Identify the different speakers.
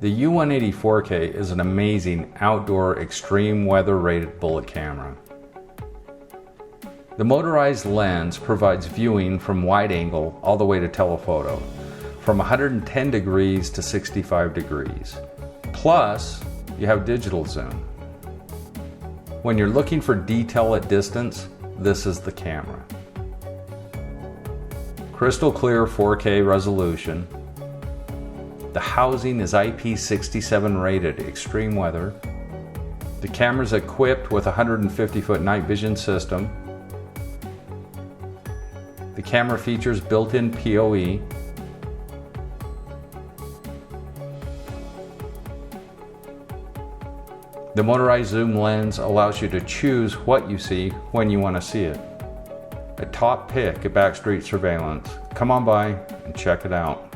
Speaker 1: The U180-4k is an amazing outdoor extreme weather rated bullet camera. The motorized lens provides viewing from wide angle all the way to telephoto, from 110 degrees to 65 degrees. Plus, you have digital zoom. When you're looking for detail at distance, this is the camera. Crystal clear 4K resolution. The housing is IP67 rated extreme weather. The camera is equipped with a 150-foot night vision system. The camera features built-in PoE. The motorized zoom lens allows you to choose what you see when you want to see it. A top pick at Backstreet Surveillance. Come on by and check it out.